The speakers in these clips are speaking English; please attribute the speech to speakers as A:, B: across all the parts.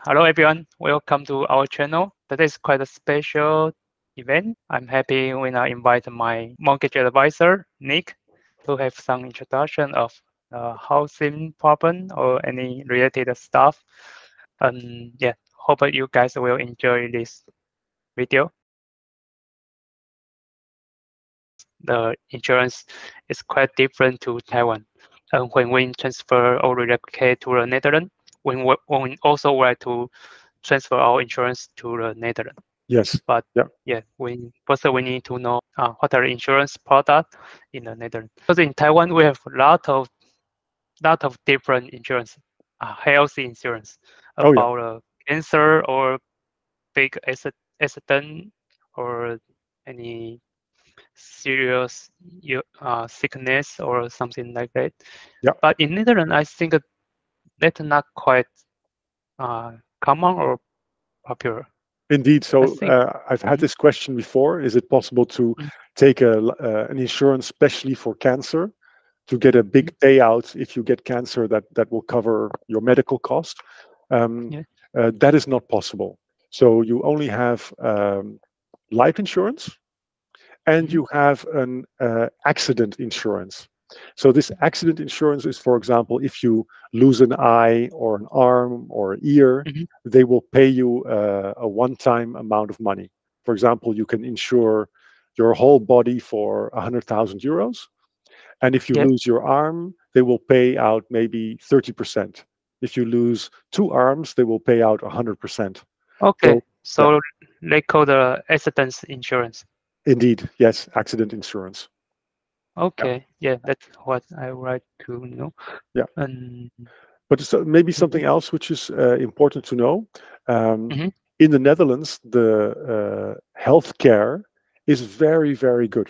A: Hello everyone, welcome to our channel. Today is quite a special event. I'm happy when I invite my mortgage advisor, Nick, to have some introduction of housing problem or any related stuff. Yeah, hope you guys will enjoy this video. The insurance is quite different to Taiwan. When we transfer or relocate to the Netherlands, when we also want to transfer our insurance to the Netherlands.
B: Yes.
A: But
B: yeah,
A: we need to know what are the insurance products in the Netherlands. Because in Taiwan we have a lot of different insurance, health insurance about cancer or big accident or any serious sickness or something like that.
B: Yeah.
A: But in Netherlands, I think that's not quite common or popular.
B: Indeed. So I've had this question before. Is it possible to take an insurance specially for cancer to get a big payout if you get cancer that will cover your medical cost? That is not possible. So you only have life insurance and you have an accident insurance. So this accident insurance is, for example, if you lose an eye or an arm or an ear, they will pay you a one-time amount of money. For example, you can insure your whole body for 100,000 euros. And if you lose your arm, they will pay out maybe 30%. If you lose two arms, they will pay out 100%.
A: Okay, so they call the accident insurance.
B: Indeed, yes, accident insurance.
A: Okay, that's what I would like to know.
B: Yeah. But so maybe something else which is important to know. In the Netherlands, the healthcare is very, very good.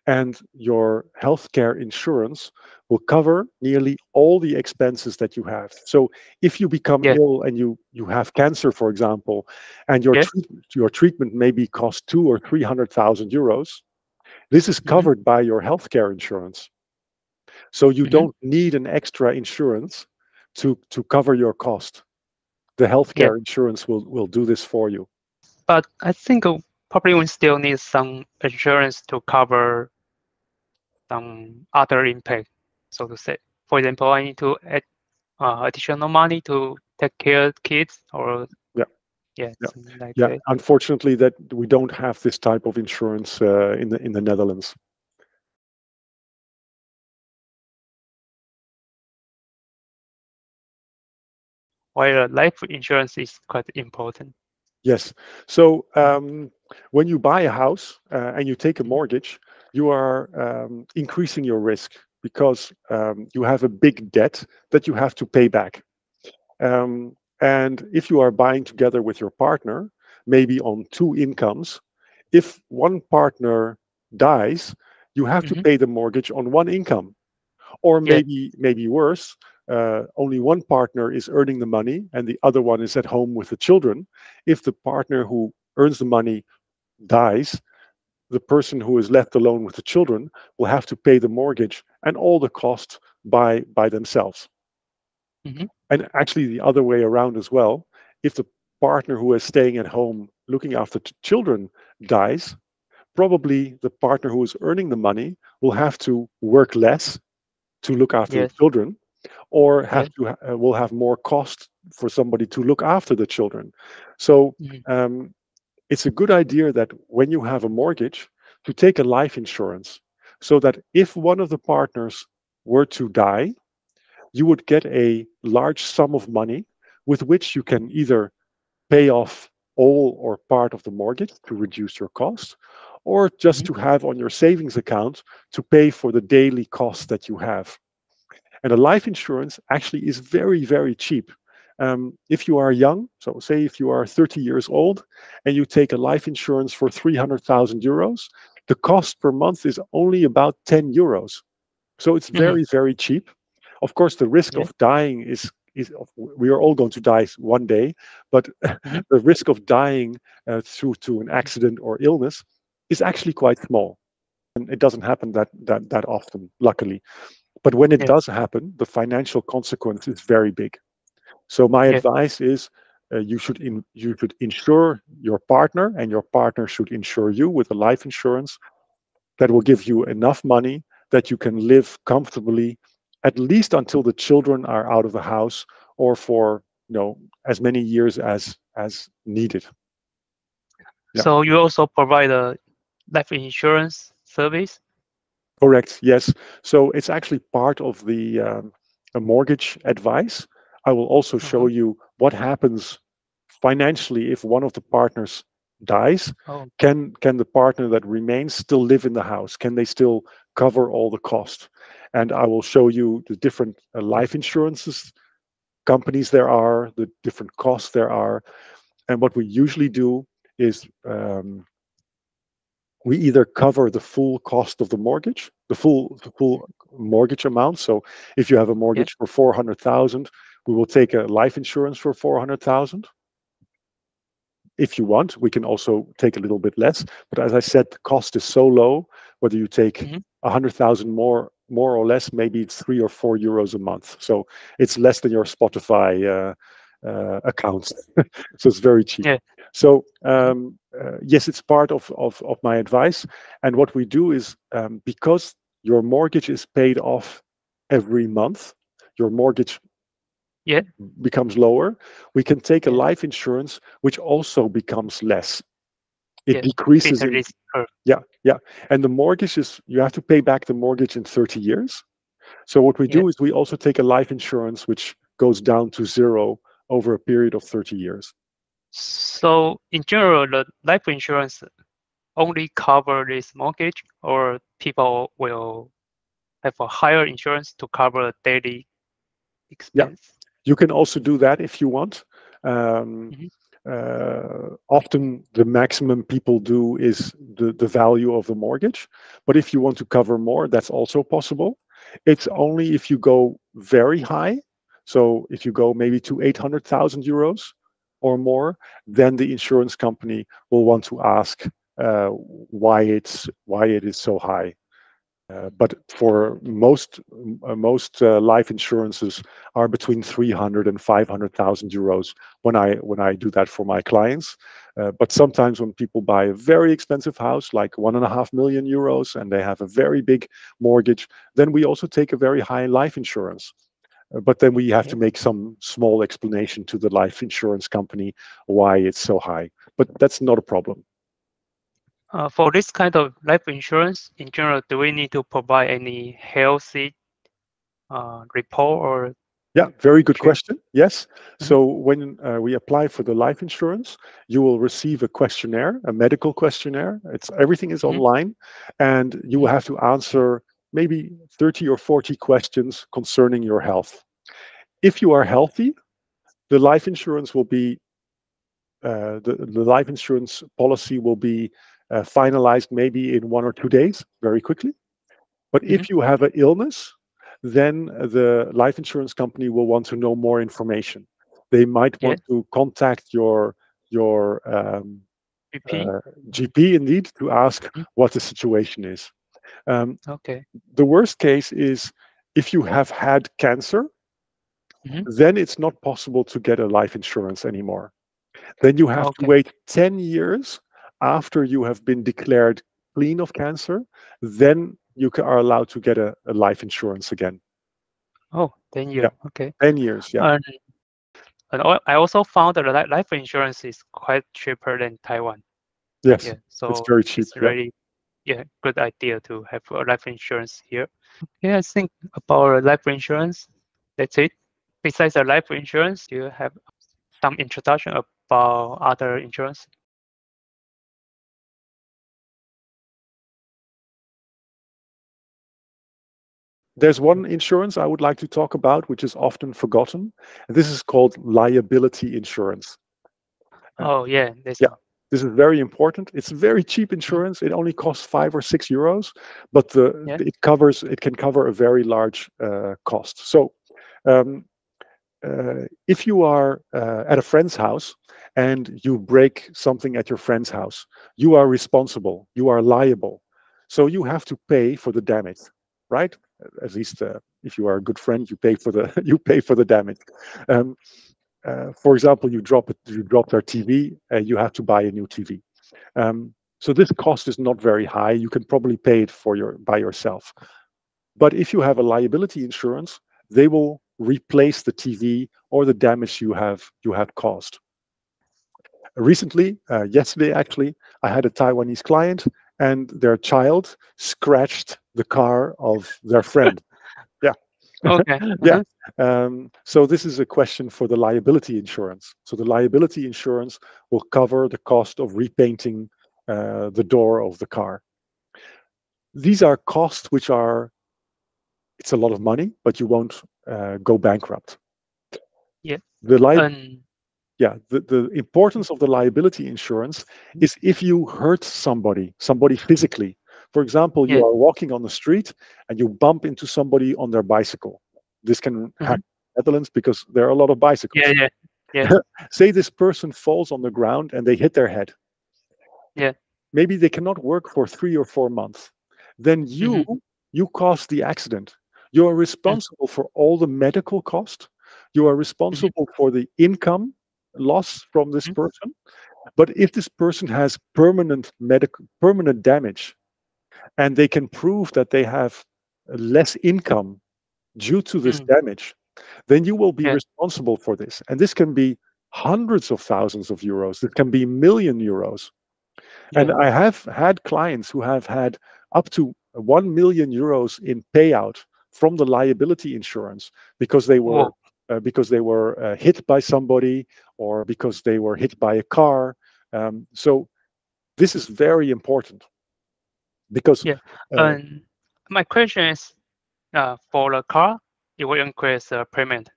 B: And your healthcare insurance will cover nearly all the expenses that you have. So if you become ill and you have cancer, for example, and your treatment maybe cost 200,000 or 300,000 euros, this is covered by your healthcare insurance. So you don't need an extra insurance to cover your cost. The healthcare insurance will do this for you.
A: But I think probably we still need some insurance to cover some other impact, so to say. For example, I need to add additional money to take care of kids or something like that.
B: Unfortunately, that we don't have this type of insurance in the Netherlands.
A: While life insurance is quite important.
B: Yes. So when you buy a house and you take a mortgage, you are increasing your risk because you have a big debt that you have to pay back. And if you are buying together with your partner, maybe on two incomes, if one partner dies, you have to pay the mortgage on one income. Or maybe worse, only one partner is earning the money and the other one is at home with the children. If the partner who earns the money dies, the person who is left alone with the children will have to pay the mortgage and all the costs by themselves. And actually the other way around as well. If the partner who is staying at home looking after children dies, probably the partner who is earning the money will have to work less to look after the children, or will have more cost for somebody to look after the children. So it's a good idea that when you have a mortgage, to take a life insurance, so that if one of the partners were to die, you would get a large sum of money with which you can either pay off all or part of the mortgage to reduce your costs, or just to have on your savings account to pay for the daily costs that you have. And a life insurance actually is very, very cheap. If you are young, so say if you are 30 years old and you take a life insurance for 300,000 euros, the cost per month is only about 10 euros. So it's very, very cheap. Of course, the risk of dying is we are all going to die one day, but the risk of dying through to an accident or illness is actually quite small. And it doesn't happen that often, luckily. But when it does happen, the financial consequence is very big. So my advice is you should insure your partner, and your partner should insure you with a life insurance that will give you enough money that you can live comfortably, at least until the children are out of the house, or for as many years as needed. Yeah.
A: So you also provide a life insurance service?
B: Correct. Yes. So it's actually part of the a mortgage advice. I will also show you what happens financially if one of the partners dies. Can the partner that remains still live in the house? Can they still cover all the cost? And I will show you the different life insurances companies there are, the different costs there are. And what we usually do is we either cover the full cost of the mortgage, the full mortgage amount. So if you have a mortgage for 400,000, we will take a life insurance for 400,000. If you want, we can also take a little bit less. But as I said, the cost is so low, whether you take 100,000 more or less, maybe it's €3 or €4 a month. So it's less than your Spotify account. So it's very cheap.
A: Yeah.
B: So yes, it's part of my advice. And what we do is because your mortgage is paid off every month, your mortgage becomes lower, we can take a life insurance which also becomes less. It decreases. And the mortgage is, you have to pay back the mortgage in 30 years. So what we do is we also take a life insurance which goes down to zero over a period of 30 years.
A: So in general, the life insurance only cover this mortgage, or people will have a higher insurance to cover daily expense?
B: Yeah, you can also do that if you want. Often the maximum people do is the value of the mortgage. But if you want to cover more, that's also possible. It's only if you go very high. So if you go maybe to 800,000 euros or more, then the insurance company will want to ask why it is so high. But for most life insurances are between 300 and 500,000 euros when I do that for my clients. But sometimes when people buy a very expensive house, like 1.5 million euros, and they have a very big mortgage, then we also take a very high life insurance. But then we have to make some small explanation to the life insurance company why it's so high. But that's not a problem.
A: For this kind of life insurance, in general, do we need to provide any healthy report or?
B: Yeah, very good question. Yes. So when we apply for the life insurance, you will receive a questionnaire, a medical questionnaire. Everything is online, and you will have to answer maybe 30 or 40 questions concerning your health. If you are healthy, the life insurance will be the life insurance policy will be finalized maybe in 1 or 2 days, very quickly. But if you have an illness, then the life insurance company will want to know more information. They might want to contact your GP indeed to ask what the situation is. The worst case is if you have had cancer, then it's not possible to get a life insurance anymore. Then you have to wait 10 years after you have been declared clean of cancer. Then you are allowed to get a life insurance again.
A: Oh, 10 years.
B: Yeah.
A: Okay.
B: 10 years, yeah.
A: And I also found that life insurance is quite cheaper than Taiwan.
B: Yes,
A: so
B: it's very cheap.
A: It's really good idea to have a life insurance here. I think about life insurance, that's it. Besides the life insurance, do you have some introduction about other insurance?
B: There's one insurance I would like to talk about, which is often forgotten. And this is called liability insurance.
A: Oh, yeah.
B: This is very important. It's very cheap insurance. It only costs 5 or 6 euros, but it can cover a very large cost. So if you are at a friend's house and you break something at your friend's house, you are responsible. You are liable. So you have to pay for the damage, right? At least if you are a good friend, you pay for the damage. for example, you drop their TV, you have to buy a new TV. So this cost is not very high. You can probably pay it by yourself. But if you have a liability insurance, they will replace the TV or the damage you have caused. Recently, yesterday actually, I had a Taiwanese client, and their child scratched the car of their friend. Yeah.
A: Okay.
B: Yeah. So this is a question for the liability insurance. So the liability insurance will cover the cost of repainting the door of the car. These are costs which it's a lot of money, but you won't go bankrupt.
A: Yeah.
B: The importance of the liability insurance is if you hurt somebody physically. For example, you are walking on the street and you bump into somebody on their bicycle. This can happen in the Netherlands because there are a lot of bicycles.
A: Yeah.
B: Say this person falls on the ground and they hit their head.
A: Yeah.
B: Maybe they cannot work for 3 or 4 months. Then you caused the accident. You are responsible for all the medical cost. You are responsible for the income loss from this person. But if this person has permanent damage, and they can prove that they have less income due to this damage, then you will be responsible for this. And this can be hundreds of thousands of euros. It can be million euros. And I have had clients who have had up to 1 million euros in payout from the liability insurance because they were hit by somebody, or because they were hit by a car. So this is very important because
A: my question is, for the car, it will increase the payment,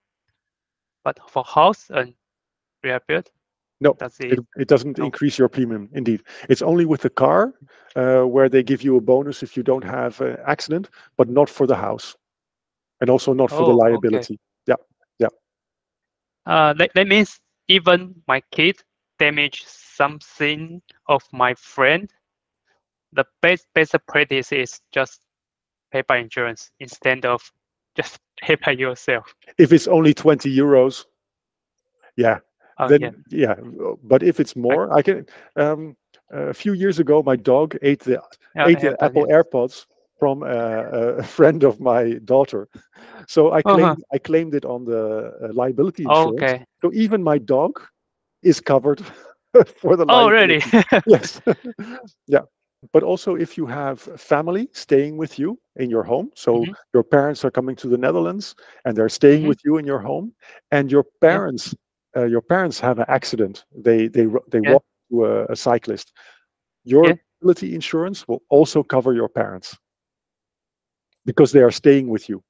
A: but for house and rebuild,
B: no, it doesn't increase your premium. Indeed, it's only with the car where they give you a bonus if you don't have an accident, but not for the house, and also not for the liability.
A: That means even my kid damage something of my friend, the best practice is just pay by insurance instead of just pay by yourself.
B: If it's only 20 euros, but if it's more, I can. A few years ago, my dog ate the Apple AirPods from a friend of my daughter. So I claimed it on the liability insurance.
A: Okay.
B: So even my dog is covered for the
A: liability.
B: Oh, really? Yes. Yeah. But also, if you have family staying with you in your home, so your parents are coming to the Netherlands and they're staying with you in your home, and your parents have an accident, they walk to a cyclist, your liability insurance will also cover your parents because they are staying with you.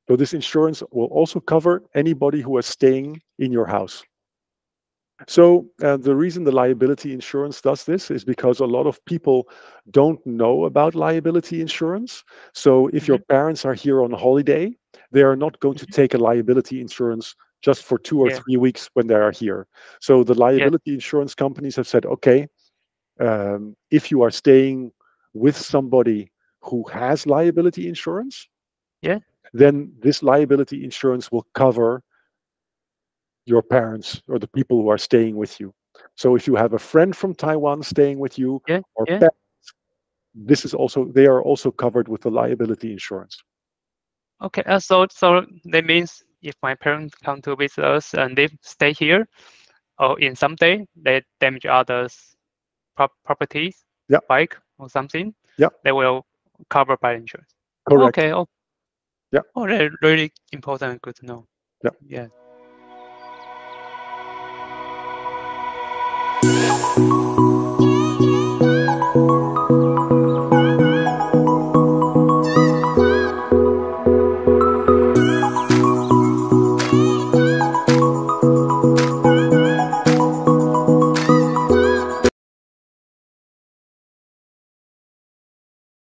B: So this insurance will also cover anybody who is staying in your house. So the reason the liability insurance does this is because a lot of people don't know about liability insurance. So if your parents are here on holiday, they are not going to take a liability insurance just for 2 or 3 weeks when they are here. So the liability insurance companies have said, okay, if you are staying with somebody who has liability insurance, then this liability insurance will cover your parents or the people who are staying with you. So if you have a friend from Taiwan staying with you, or parents, they are also covered with the liability insurance.
A: Okay, so that means if my parents come to visit us and they stay here, or in some day they damage others' properties, bike or something, they will cover by insurance.
B: Correct.
A: Okay. Oh, that's really important and good to know.
B: Yeah.